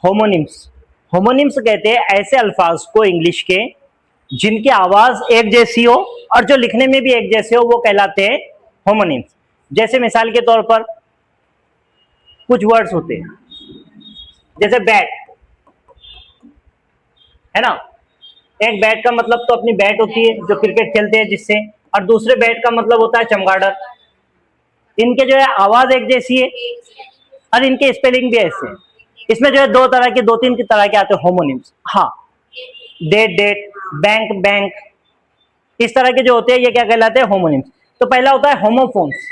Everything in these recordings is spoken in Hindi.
होमोनिम्स। होमोनिम्स कहते हैं ऐसे अल्फाज को इंग्लिश के जिनकी आवाज एक जैसी हो और जो लिखने में भी एक जैसे हो, वो कहलाते हैं होमोनिम्स। जैसे मिसाल के तौर पर कुछ वर्ड्स होते हैं, जैसे बैट, है ना। एक बैट का मतलब तो अपनी बैट होती है जो क्रिकेट खेलते हैं जिससे, और दूसरे बैट का मतलब होता है चमगादड़। इनके जो है आवाज एक जैसी है और इनके स्पेलिंग भी ऐसे हैं। इसमें जो है दो तीन की तरह के आते हैं होमोनिम्स। हाँ, डेट डेट, बैंक बैंक, इस तरह के जो होते हैं ये क्या कहलाते हैं? होमोनिम्स। तो पहला होता है होमोफोन्स।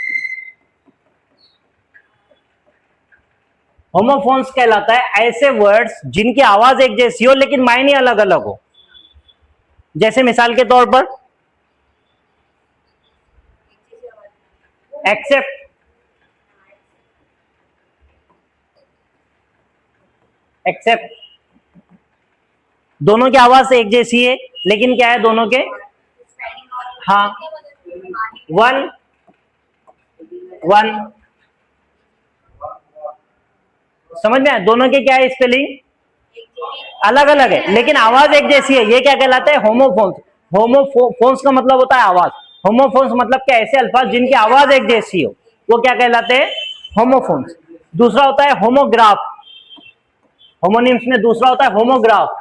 होमोफोन्स कहलाता है ऐसे वर्ड्स जिनकी आवाज एक जैसी हो लेकिन मायने अलग अलग हो। जैसे मिसाल के तौर पर एक्सेप्ट, एक्सेप्ट, दोनों की आवाज एक जैसी है लेकिन क्या है दोनों के, हाँ, वन वन, समझ में आया? दोनों के क्या है स्पेलिंग अलग अलग है लेकिन आवाज एक जैसी है। ये क्या कहलाता है? होमोफोन्स। होमोफोन्स का मतलब होता है आवाज। होमोफोन्स मतलब क्या? ऐसे अल्फाज जिनकी आवाज एक जैसी हो, वो क्या कहलाते हैं? होमोफोन्स। दूसरा होता है होमोग्राफ। होमोनिम्स में दूसरा होता है होमोग्राफ।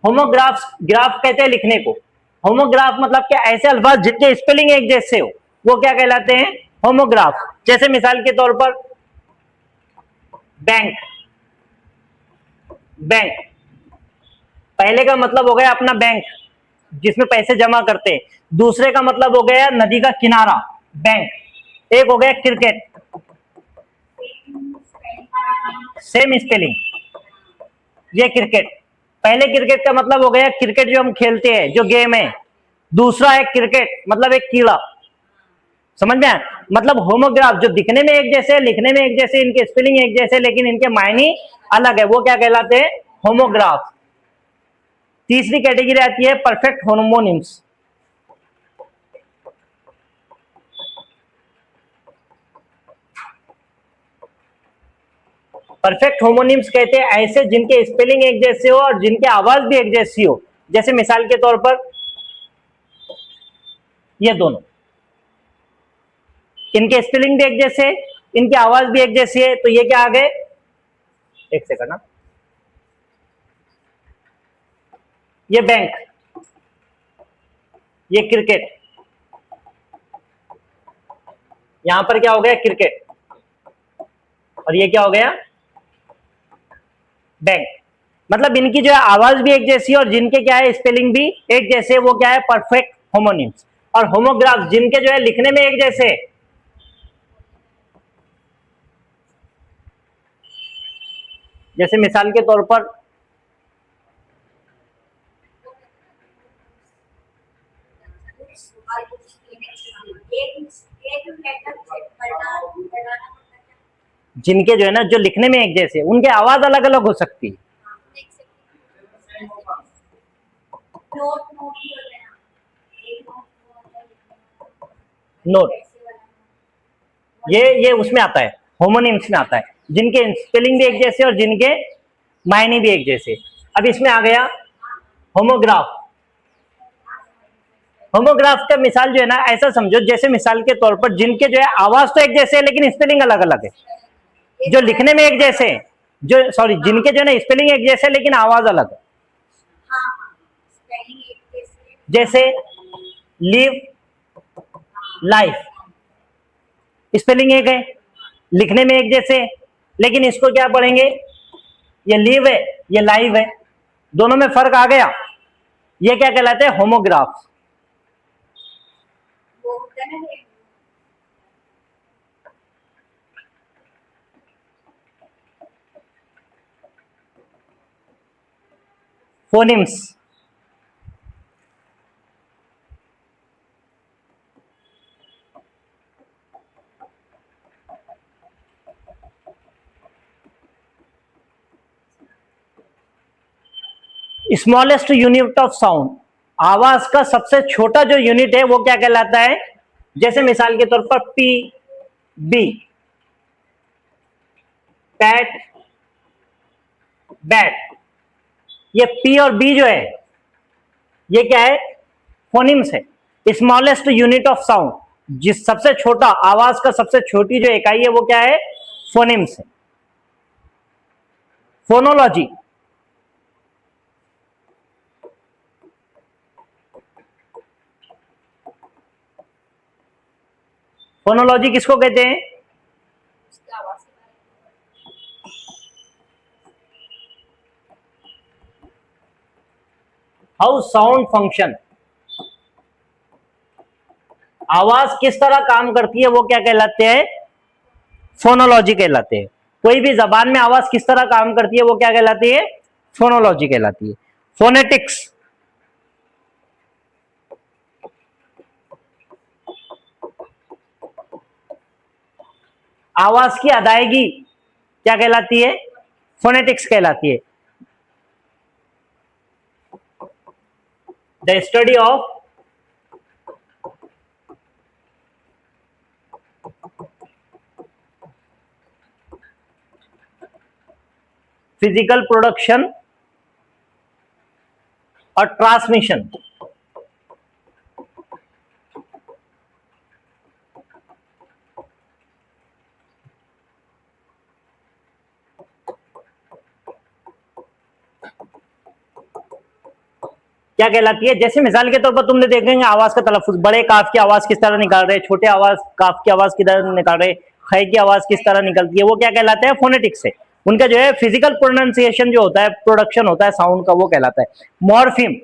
होमोग्राफ, ग्राफ कहते हैं लिखने को। होमोग्राफ मतलब क्या? ऐसे अल्फाज जिनके स्पेलिंग एक जैसे हो, वो क्या कहलाते हैं? होमोग्राफ। जैसे मिसाल के तौर पर बैंक, बैंक, पहले का मतलब हो गया अपना बैंक जिसमें पैसे जमा करते हैं। दूसरे का मतलब हो गया नदी का किनारा, बैंक। एक हो गया क्रिकेट, सेम स्पेलिंग, ये क्रिकेट। पहले क्रिकेट का मतलब हो गया क्रिकेट जो हम खेलते हैं, जो गेम है। दूसरा है क्रिकेट मतलब एक कीड़ा, समझ में आया? मतलब होमोग्राफ जो दिखने में एक जैसे, लिखने में एक जैसे, इनके स्पेलिंग एक जैसे लेकिन इनके मायने अलग है, वो क्या कहलाते हैं? होमोग्राफ। तीसरी कैटेगरी आती है परफेक्ट होमोनिम्स। परफेक्ट होमोनिम्स कहते हैं ऐसे जिनके स्पेलिंग एक जैसे हो और जिनकी आवाज भी एक जैसी हो। जैसे मिसाल के तौर पर ये दोनों, इनके स्पेलिंग भी एक जैसे, इनकी आवाज भी एक जैसी है, तो ये क्या आ गए? एक सेकंड ना, ये बैंक, ये क्रिकेट, यहां पर क्या हो गया? क्रिकेट, और ये क्या हो गया? बैंक। मतलब इनकी जो है आवाज भी एक जैसी है और जिनके क्या है स्पेलिंग भी एक जैसे, वो क्या है? Perfect homonyms. और होमोग्राफ जिनके जो है लिखने में एक जैसे, जैसे मिसाल के तौर पर जिनके जो है ना जो लिखने में एक जैसे, उनके आवाज अलग अलग हो सकती है। नोट, ये उसमें आता है, होमोनिम्स में आता है, जिनके स्पेलिंग भी एक जैसे और जिनके मायने भी एक जैसे। अब इसमें आ गया होमोग्राफ। होमोग्राफ का मिसाल जो है ना ऐसा समझो, जैसे मिसाल के तौर पर जिनके जो है आवाज तो एक जैसे है लेकिन स्पेलिंग अलग अलग है। जो लिखने में एक जैसे, जो सॉरी जिनके जो है ना स्पेलिंग एक जैसे लेकिन आवाज अलग है। जैसे लिव, लाइफ, स्पेलिंग एक है, लिखने में एक जैसे, लेकिन इसको क्या पढ़ेंगे? ये लिव है, ये लाइव है, दोनों में फर्क आ गया। ये क्या कहलाते हैं? Homograph. Phonemes, smallest unit of sound, आवाज का सबसे छोटा जो यूनिट है वो क्या कहलाता है? जैसे मिसाल के तौर पर पी बी, पैट बैट, ये पी और बी जो है ये क्या है, फोनिम्स है, स्मॉलेस्ट यूनिट ऑफ साउंड, जिस सबसे छोटा आवाज का सबसे छोटी जो इकाई है वो क्या है, फोनिम्स है। फोनोलॉजी, फोनोलॉजी किसको कहते हैं, हाउ साउंड फंक्शन, आवाज किस तरह काम करती है वो क्या कहलाते हैं, फोनोलॉजी कहलाते हैं। कोई भी जबान में आवाज किस तरह काम करती है वो क्या कहलाती है, फोनोलॉजी कहलाती है। फोनेटिक्स, आवाज की अदायगी क्या कहलाती है, फोनेटिक्स कहलाती है। The study of physical production और ट्रांसमिशन, क्या कहलाती है। जैसे मिसाल के तौर पर तुमने देखेंगे आवाज का तलफ्फुज, बड़े काफ की आवाज किस तरह निकाल रहे, छोटे आवाज काफ की आवाज किस तरह निकाल रहे, खै की आवाज किस तरह निकलती है, वो क्या कहलाता है, फोनेटिक्स से। उनका जो है फिजिकल प्रोनाउंसिएशन जो होता है, प्रोडक्शन होता है साउंड का, वो कहलाता है। मॉर्फिम,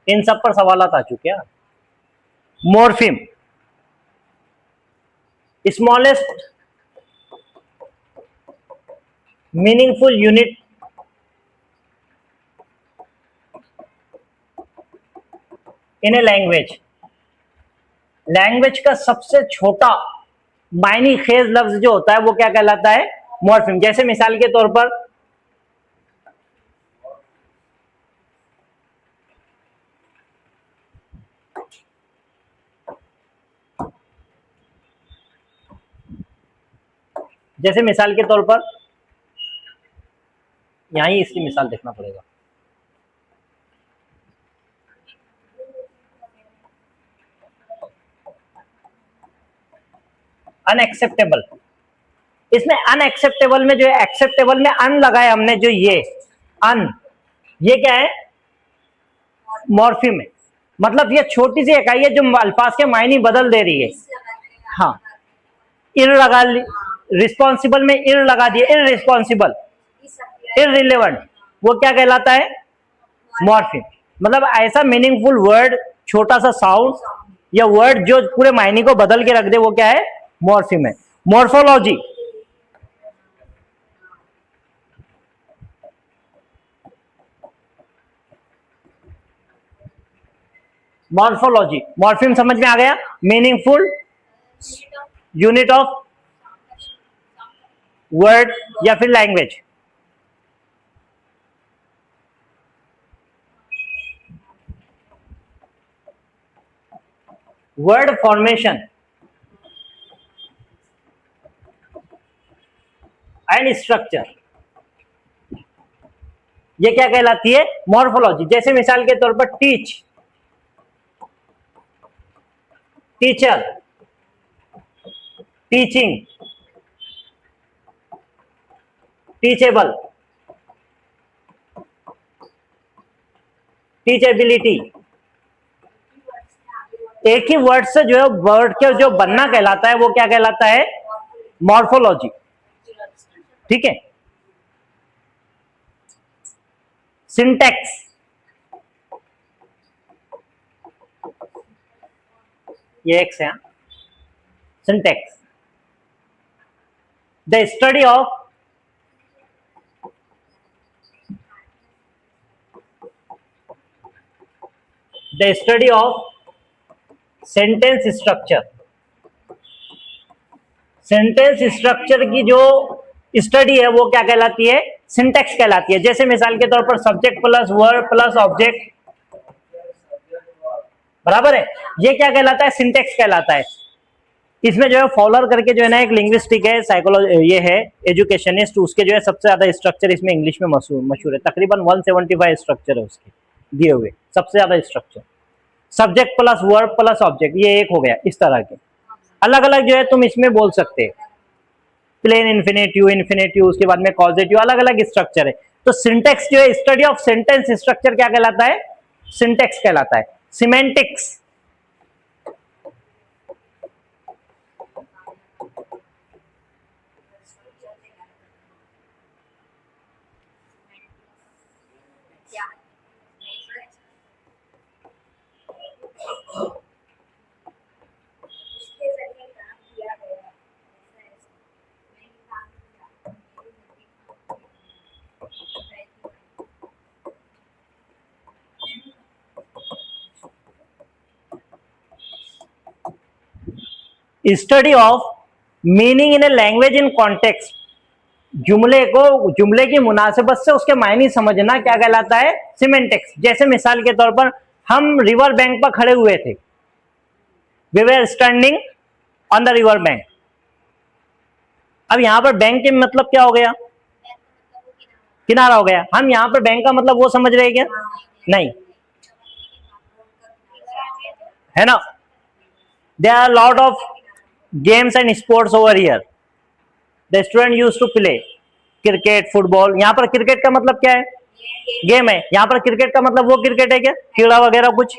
इन सब पर सवालात आ चुके हैं। Morpheme, smallest meaningful unit in a language, language का सबसे छोटा मायनी खेज लफ्ज जो होता है वो क्या कहलाता है, मॉर्फिम। जैसे मिसाल के तौर पर यहां ही इसकी मिसाल देखना पड़ेगा। अनएक्सेप्टेबल, इसमें अनएक्सेप्टेबल में जो है, एक्सेप्टेबल में अन लगाए हमने, जो ये अन, ये क्या है, मॉर्फिम है। मतलब ये छोटी सी इकाई है जो अल्फाज के मायने बदल दे रही है। हाँ, इर लगा, रिस्पॉन्सिबल में इर लगा दिए, इररिस्पॉन्सिबल, इररिलेवेंट, वो क्या कहलाता है, मॉर्फिम। मतलब ऐसा मीनिंगफुल वर्ड, छोटा सा साउंड या वर्ड जो पूरे मायने को बदल के रख दे, वो क्या है, मॉर्फिम है। मॉर्फोलॉजी, मॉर्फोलॉजी, मॉर्फिम समझ में आ गया, मीनिंगफुल यूनिट ऑफ वर्ड या फिर language. Word formation and structure, ये क्या कहलाती है, मॉर्फोलॉजी। जैसे मिसाल के तौर पर teach, teacher, teaching, teachable, teachability, एक ही वर्ड से जो है वर्ड के जो बनना कहलाता है वो क्या कहलाता है, मॉर्फोलॉजी। ठीक है। सिंटैक्स, ये एक से, syntax, the study of sentence structure, sentence structure की जो स्टडी है वो क्या कहलाती है, सिंटैक्स कहलाती है। जैसे मिसाल के तौर पर subject plus verb plus object बराबर है। ये क्या कहलाता है? सिंटेक्स कहलाता है। इसमें जो है फॉलर करके जो है ना एक लिंग्विस्टिक है, साइकोलॉजी, ये है एजुकेशनिस्ट, उसके जो है सबसे ज्यादा स्ट्रक्चर इसमें इंग्लिश में मशहूर है। तकरीबन 175 स्ट्रक्चर है उसके दिए हुए, सबसे ज्यादा structure. Subject plus verb plus object, ये एक हो गया। इस तरह के अलग अलग जो है तुम इसमें बोल सकते हैं। प्लेन इन्फिनेटिव, इन्फिनेटिव, उसके बाद में कॉजेटिव, अलग अलग स्ट्रक्चर है। तो सिंटेक्स जो है, स्टडी ऑफ सेंटेंस स्ट्रक्चर क्या कहलाता है? सिंटेक्स कहलाता है। Semantics, study of meaning in a language in context, जुमले की मुनासिबत से उसके मायने समझना क्या कहलाता है? सिमेंटिक्स। जैसे मिसाल के तौर पर हम रिवर बैंक पर खड़े हुए थे, we were standing on the river bank. अब यहां पर बैंक के मतलब क्या हो गया? किनारा हो गया। हम यहां पर बैंक का मतलब वो समझ रहे क्या? नहीं, है ना। There are lot of games and sports over here, the student used to play cricket, football. यहां पर क्रिकेट का मतलब क्या है? गेम है। यहां पर क्रिकेट का मतलब वो क्रिकेट है क्या? कीड़ा वगैरह कुछ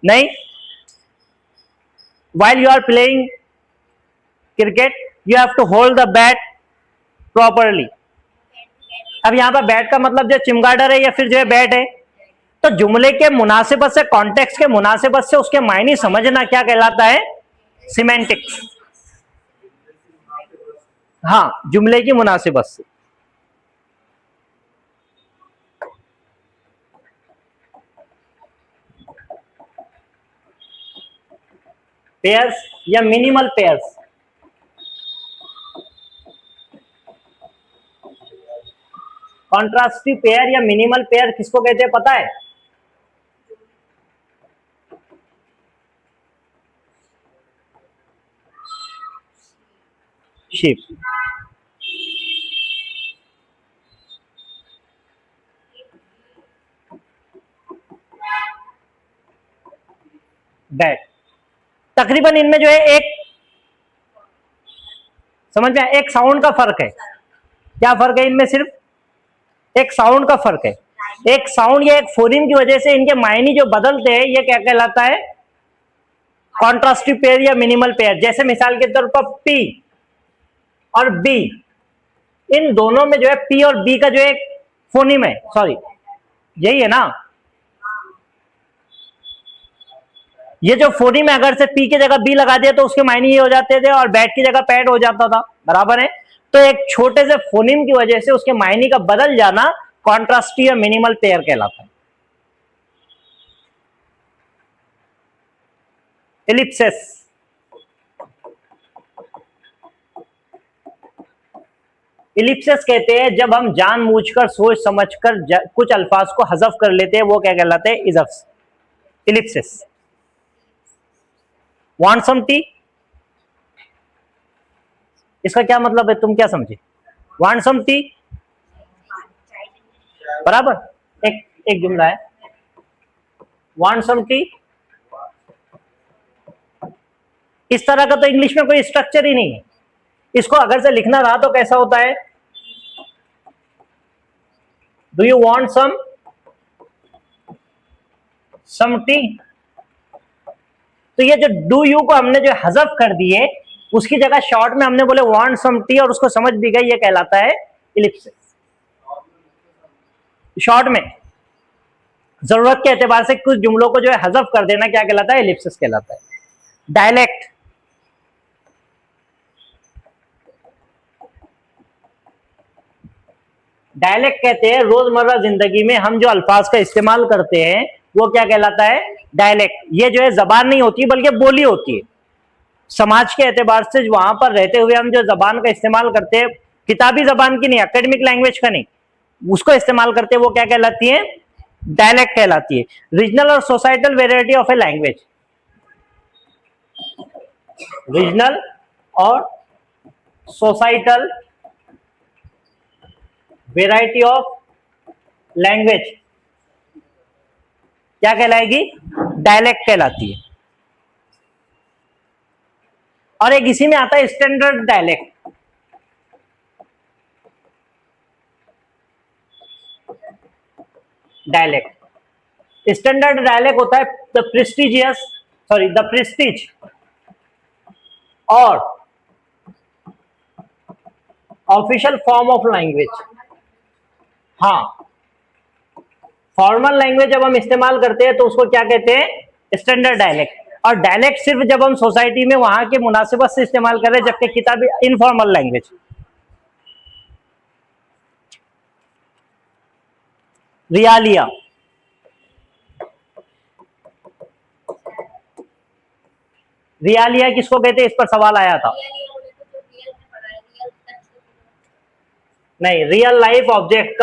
नहीं। while you are playing cricket you have to hold the bat properly। अब यहां पर बैट का मतलब जो चिमगाडर है या फिर जो है बैट है। तो जुमले के मुनासिबत से, कॉन्टेक्स्ट के मुनासिबत से उसके मायने समझना क्या कहलाता है? सिमेंटिक्स। हाँ, जुमले की मुनासिबत से। पेयर्स या मिनिमल पेयर्स, कॉन्ट्रास्टिव पेयर या मिनिमल पेयर किसको कहते हैं पता है? शीप। बैट। तकरीबन इनमें जो है एक, समझ में, एक साउंड का फर्क है। क्या फर्क है इनमें? सिर्फ एक साउंड का फर्क है। एक साउंड या एक फोनिम की वजह से इनके मायने जो बदलते हैं, ये क्या कहलाता है? कॉन्ट्रास्टिव पेयर या मिनिमल पेयर। जैसे मिसाल के तौर पर पी और बी, इन दोनों में जो है पी और बी का जो एक फोनिम है, सॉरी यही है ना, ये जो फोनिम है, अगर से पी की जगह बी लगा दिया तो उसके मायने ये हो जाते थे और बैट की जगह पैट हो जाता था, बराबर है। तो एक छोटे से फोनिम की वजह से उसके मायने का बदल जाना कॉन्ट्रास्टिव या मिनिमल पेयर कहलाता है। एलिप्सिस, इलिप्सिस कहते हैं जब हम जानबूझकर सोच समझकर कुछ अल्फाज को हज़फ कर लेते हैं, वो क्या कहलाते हैं? इजफ्स। इलिप्सिस। वांट सम टी, इसका क्या मतलब है? तुम क्या समझे? वांट सम टी, बराबर। एक एक जुमला है, वांट सम टी। इस तरह का तो इंग्लिश में कोई स्ट्रक्चर ही नहीं है। इसको अगर से लिखना रहा तो कैसा होता है? Do you want some tea. तो ये जो डू यू को हमने जो हज़फ कर दिए, उसकी जगह शॉर्ट में हमने बोले वांट सम टी और उसको समझ भी गए, ये कहलाता है इलिप्सिस। शॉर्ट में जरूरत के एतबार से कुछ जुमलों को जो है हज़फ कर देना क्या कहलाता है? इलिप्सिस कहलाता है। डायलेक्ट, डायलेक्ट कहते हैं रोजमर्रा जिंदगी में हम जो अल्फाज का इस्तेमाल करते हैं वो क्या कहलाता है? डायलेक्ट। ये जो है जबान नहीं होती बल्कि बोली होती है। समाज के एतबार से वहां पर रहते हुए हम जो जबान का इस्तेमाल करते हैं, किताबी जबान की नहीं, एकेडमिक लैंग्वेज का नहीं, उसको इस्तेमाल करते हैं, वो क्या कहलाती है? डायलेक्ट कहलाती है। रीजनल और societal variety of a language, regional और सोसाइटल वेराइटी ऑफ लैंग्वेज क्या कहलाएगी? डायलेक्ट कहलाती है। और एक इसी में आता है standard dialect. Dialect standard dialect होता है द प्रेस्टीज और ऑफिशियल फॉर्म ऑफ लैंग्वेज। हाँ, फॉर्मल लैंग्वेज जब हम इस्तेमाल करते हैं तो उसको क्या कहते हैं? Standard dialect. और डायलेक्ट सिर्फ जब हम सोसाइटी में वहां के मुनासिबत से इस्तेमाल कर रहे हैं, जबकि किताबी इनफॉर्मल लैंग्वेज। रियालिया, रियालिया किसको कहते हैं? इस पर सवाल आया था। नहीं, रियल लाइफ ऑब्जेक्ट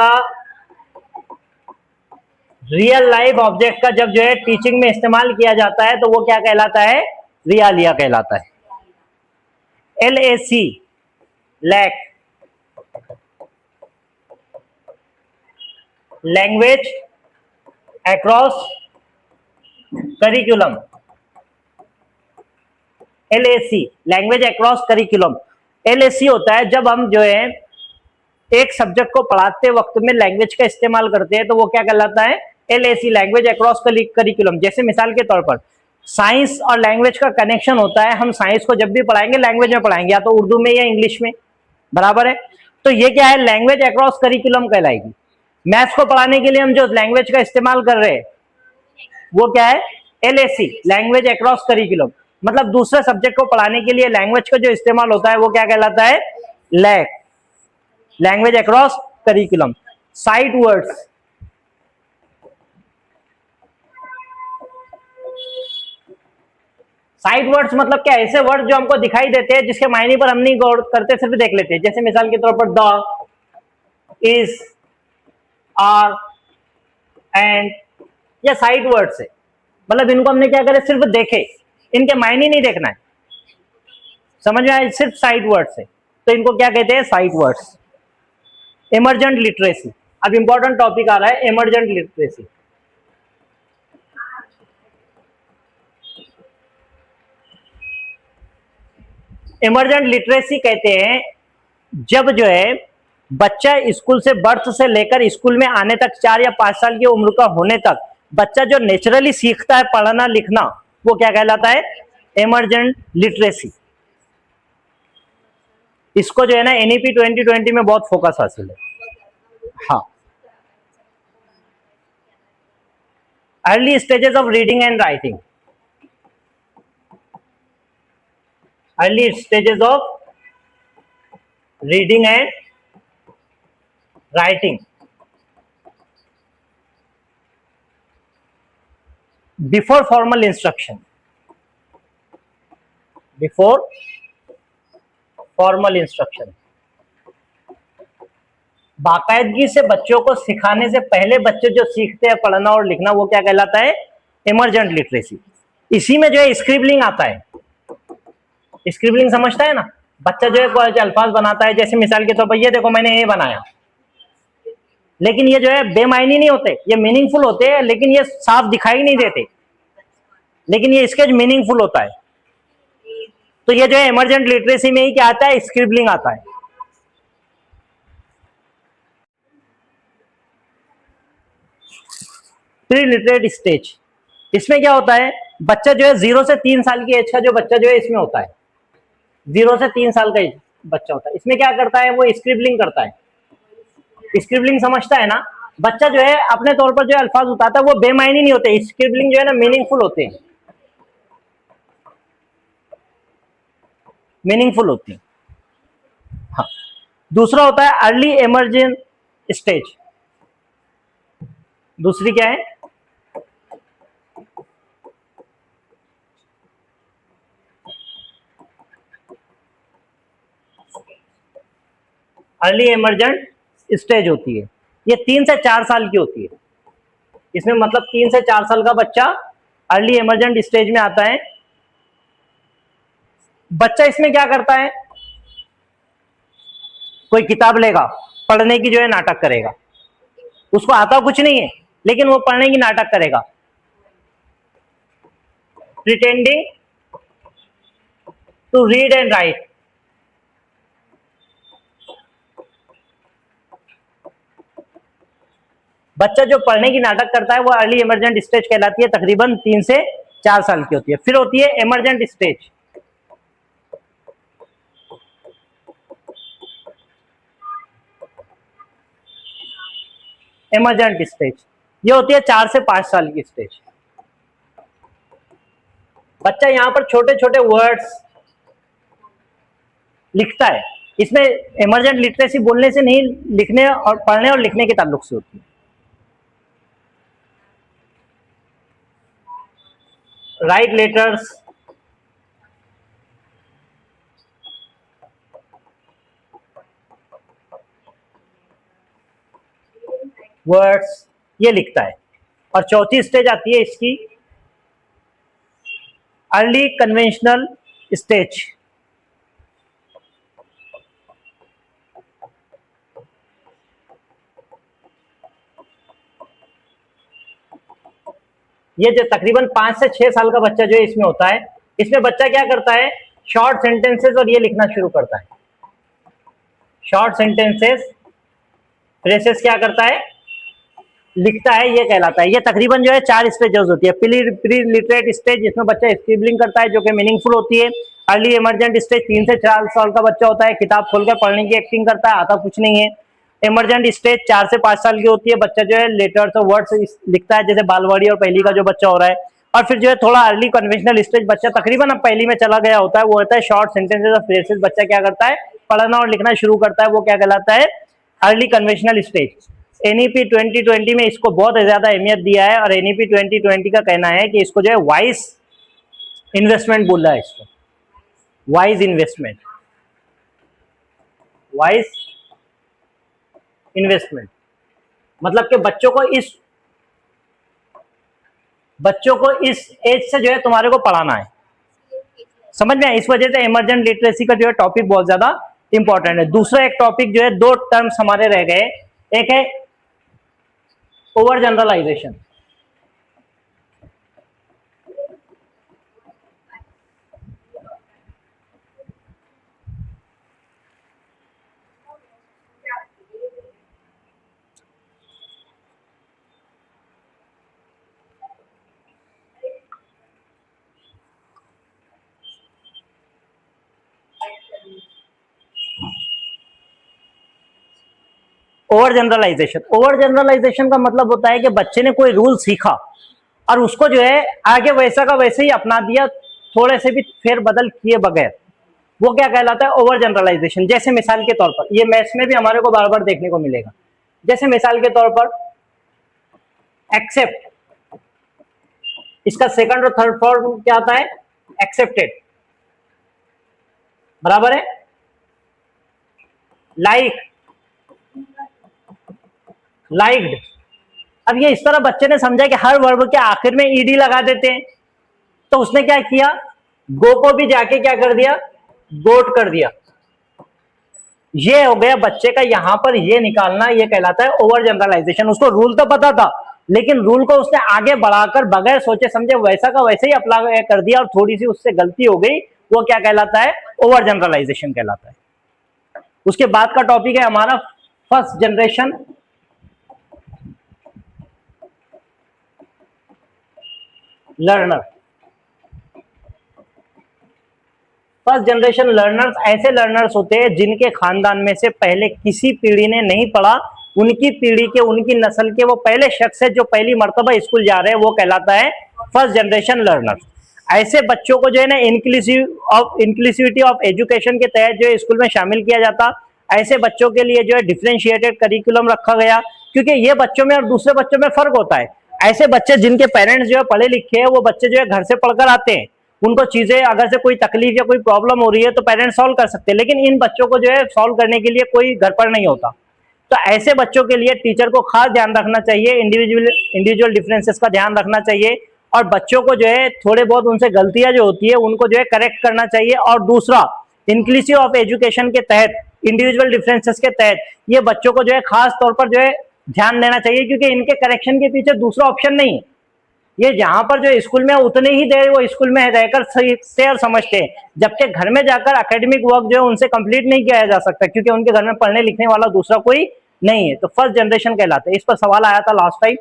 का जब जो है टीचिंग में इस्तेमाल किया जाता है तो वो क्या कहलाता है? रियालिया कहलाता है। LAC LAC, language across curriculum. LAC language across curriculum. LAC होता है जब हम जो है एक सब्जेक्ट को पढ़ाते वक्त में लैंग्वेज का इस्तेमाल करते हैं तो वो क्या कहलाता है? LAC language across curriculum. जैसे मिसाल के तौर पर साइंस और लैंग्वेज का कनेक्शन होता है। हम साइंस को जब भी पढ़ाएंगे लैंग्वेज में पढ़ाएंगे, या तो उर्दू में या इंग्लिश में, बराबर है। तो ये क्या है? लैंग्वेज अक्रॉस करिकुलम कहलाएगी। मैथ्स को पढ़ाने के लिए हम जो लैंग्वेज का इस्तेमाल कर रहे हैं वो क्या है? LAC language across curriculum. मतलब दूसरे सब्जेक्ट को पढ़ाने के लिए लैंग्वेज का जो इस्तेमाल होता है वो क्या कहलाता है? LAC, language across curriculum. Sight words, side words मतलब क्या? ऐसे वर्ड जो हमको दिखाई देते हैं जिसके मायने पर हम नहीं गौर करते, सिर्फ देख लेते हैं। जैसे मिसाल के तौर पर द, इज, आर, एंड, या साइड वर्ड्स है। मतलब इनको हमने क्या करे? सिर्फ देखे, इनके मायने नहीं देखना है। समझ में आए? सिर्फ साइड वर्ड्स है तो इनको क्या कहते हैं? Side words. इमर्जेंट लिटरेसी, अब इंपॉर्टेंट टॉपिक आ रहा है, इमर्जेंट लिटरेसी। इमर्जेंट लिटरेसी कहते हैं जब जो है बच्चा स्कूल से बर्थ से लेकर स्कूल में आने तक 4 या 5 साल की उम्र का होने तक बच्चा जो नेचुरली सीखता है पढ़ना लिखना, वो क्या कहलाता है? Emergent literacy. इसको जो है ना NEP 2020 में बहुत फोकस हासिल है। हाँ, early stages of reading and writing, early stages of reading and writing, before formal instruction, before formal instruction. बाकायदगी से बच्चों को सिखाने से पहले बच्चे जो सीखते हैं पढ़ना और लिखना वो क्या कहलाता है? Emergent literacy. इसी में जो है स्क्रिबलिंग आता है। स्क्रिबलिंग समझता है ना? बच्चा जो है अल्फाज बनाता है। जैसे मिसाल के तौर पर ये देखो मैंने ये बनाया, लेकिन ये जो है बेमायनी नहीं होते, ये मीनिंगफुल होते हैं, लेकिन ये साफ दिखाई नहीं देते, लेकिन ये स्केच मीनिंगफुल होता है। तो ये जो है इमर्जेंट लिटरेसी में ही क्या आता है? स्क्रिबलिंग आता है। प्री लिटरेट स्टेज, इसमें क्या होता है? बच्चा जो है 0 से 3 साल की एज का जो बच्चा जो है इसमें होता है, 0 से 3 साल का बच्चा होता है। इसमें क्या करता है? वो स्क्रिबलिंग करता है। स्क्रिबलिंग समझता है ना? बच्चा जो है अपने तौर पर जो अल्फाज उतारता है वो बेमायनी नहीं होते, स्क्रिबलिंग जो है ना मीनिंगफुल होते हैं, मीनिंगफुल होती है। हाँ, दूसरा होता है अर्ली इमर्जेंट स्टेज। दूसरी क्या है? अर्ली इमर्जेंट स्टेज होती है, ये 3 से 4 साल की होती है। इसमें मतलब 3 से 4 साल का बच्चा अर्ली इमर्जेंट स्टेज में आता है। बच्चा इसमें क्या करता है, कोई किताब लेगा, पढ़ने की जो है नाटक करेगा, उसको आता कुछ नहीं है लेकिन वो पढ़ने की नाटक करेगा, pretending to read and write. बच्चा जो पढ़ने की नाटक करता है वो अर्ली इमरजेंट स्टेज कहलाती है, तकरीबन 3 से 4 साल की होती है। फिर होती है इमरजेंट स्टेज। इमरजेंट स्टेज ये होती है 4 से 5 साल की स्टेज। बच्चा यहां पर छोटे छोटे वर्ड्स लिखता है। इसमें इमरजेंट लिटरेसी बोलने से नहीं, लिखने और पढ़ने और लिखने के ताल्लुक से होती है। राइट लेटर्स, वर्ड्स ये लिखता है। और चौथी स्टेज आती है इसकी अर्ली कन्वेंशनल स्टेज। ये जो तकरीबन 5 से 6 साल का बच्चा जो है इसमें होता है, इसमें बच्चा क्या करता है, शॉर्ट सेंटेंसेस और ये लिखना शुरू करता है। शॉर्ट सेंटेंसेस, फ्रेसेस क्या करता है, लिखता है, ये कहलाता है। ये तकरीबन जो है 4 स्टेजेस होती है। प्री लिटरेट स्टेज जिसमें बच्चा स्क्रिबलिंग करता है जो कि मीनिंगफुल होती है। अर्ली इमरजेंट स्टेज 3 से 4 साल का बच्चा होता है, किताब खोलकर पढ़ने की एक्टिंग करता है, आता कुछ नहीं है। इमरजेंट स्टेज 4 से 5 साल की होती है, बच्चा जो है लेटर्स और वर्ड्स लिखता है, जैसे बालवाड़ी और पहली का जो बच्चा हो रहा है। और फिर जो है थोड़ा अर्ली कन्वेंशनल स्टेज, बच्चा तकरीबन अब पहली में चला गया होता है, वो होता है शॉर्ट सेंटेंसेस और फ्रेसेस। बच्चा क्या करता है, पढ़ना और लिखना शुरू करता है, वो क्या कहलाता है, अर्ली कन्वेंशनल स्टेज। एनईपी 2020 में इसको बहुत ज्यादा अहमियत दिया है और एनईपी 2020 का कहना है कि इसको जो है वाइज इन्वेस्टमेंट बोल रहा है, इसको वाइज इन्वेस्टमेंट, वाइज इन्वेस्टमेंट। मतलब कि बच्चों को इस एज से जो है तुम्हारे को पढ़ाना है, समझ में। इस वजह से इमरजेंट लिटरेसी का जो है टॉपिक बहुत ज्यादा इंपॉर्टेंट है। दूसरा एक टॉपिक जो है, 2 टर्म्स हमारे रह गए, एक है ओवर जनरलाइजेशन। ओवर जनरलाइजेशन का मतलब होता है कि बच्चे ने कोई रूल सीखा और उसको जो है आगे वैसा का वैसे ही अपना दिया, थोड़े से भी फेरबदल किए बगैर, वो क्या कहलाता है, ओवर जनरलाइजेशन। जैसे मिसाल के तौर पर, ये मैथ्स में भी हमारे को बार बार देखने को मिलेगा। जैसे मिसाल के तौर पर एक्सेप्ट, इसका सेकंड और थर्ड फॉर्म क्या आता है, एक्सेप्टेड, बराबर है। Like, liked. अब ये इस तरह बच्चे ने समझा कि हर वर्ब के आखिर में ईडी लगा देते हैं, तो उसने क्या किया, गो को भी जाके क्या कर दिया, गोट कर दिया। ये हो गया बच्चे का यहां पर ये निकालना, ये कहलाता है ओवर जनरलाइजेशन। उसको रूल तो पता था लेकिन रूल को उसने आगे बढ़ाकर बगैर सोचे समझे वैसा का वैसे ही अप्लाई कर दिया और थोड़ी सी उससे गलती हो गई, वो क्या कहलाता है, ओवर जनरलाइजेशन कहलाता है। उसके बाद का टॉपिक है हमारा first generation learner. First generation learners ऐसे लर्नर्स होते हैं जिनके खानदान में से पहले किसी पीढ़ी ने नहीं पढ़ा, उनकी पीढ़ी के, उनकी नस्ल के वो पहले शख्स है जो पहली मर्तबा स्कूल जा रहे हैं, वो कहलाता है फर्स्ट जनरेशन लर्नर्स। ऐसे बच्चों को जो है ना इंक्लूसिविटी ऑफ एजुकेशन के तहत जो है स्कूल में शामिल किया जाता। ऐसे बच्चों के लिए जो है डिफरेंशिएटेड करिकुलम रखा गया, क्योंकि ये बच्चों में और दूसरे बच्चों में फर्क होता है। ऐसे बच्चे जिनके पेरेंट्स जो है पढ़े लिखे हैं, वो बच्चे जो है घर से पढ़कर आते हैं, उनको चीजें अगर से कोई तकलीफ या कोई प्रॉब्लम हो रही है तो पेरेंट्स सॉल्व कर सकते हैं, लेकिन इन बच्चों को जो है सॉल्व करने के लिए कोई घर पर नहीं होता। तो ऐसे बच्चों के लिए टीचर को खास ध्यान रखना चाहिए, इंडिविजुअल डिफरेंसेस का ध्यान रखना चाहिए और बच्चों को जो है थोड़े बहुत उनसे गलतियां जो होती है उनको जो है करेक्ट करना चाहिए। और दूसरा, इंक्लूसिव ऑफ एजुकेशन के तहत, इंडिविजुअल डिफरेंसेस के तहत ये बच्चों को जो है खास तौर पर जो है ध्यान देना चाहिए, क्योंकि इनके करेक्शन के पीछे दूसरा ऑप्शन नहीं है। ये जहां पर जो स्कूल में उतने ही देर वो स्कूल में रहकर सीखते और समझते हैं, जबकि घर में जाकर एकेडमिक वर्क जो है उनसे कंप्लीट नहीं किया जा सकता, क्योंकि उनके घर में पढ़ने लिखने वाला दूसरा कोई नहीं है। तो फर्स्ट जनरेशन कहलाते हैं। इस पर सवाल आया था लास्ट टाइम।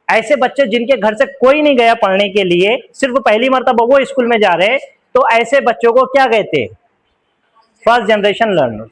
ऐसे बच्चे जिनके घर से कोई नहीं गया पढ़ने के लिए, सिर्फ पहली मर्तबा वो स्कूल में जा रहे, तो ऐसे बच्चों को क्या कहते हैं? First generation learners.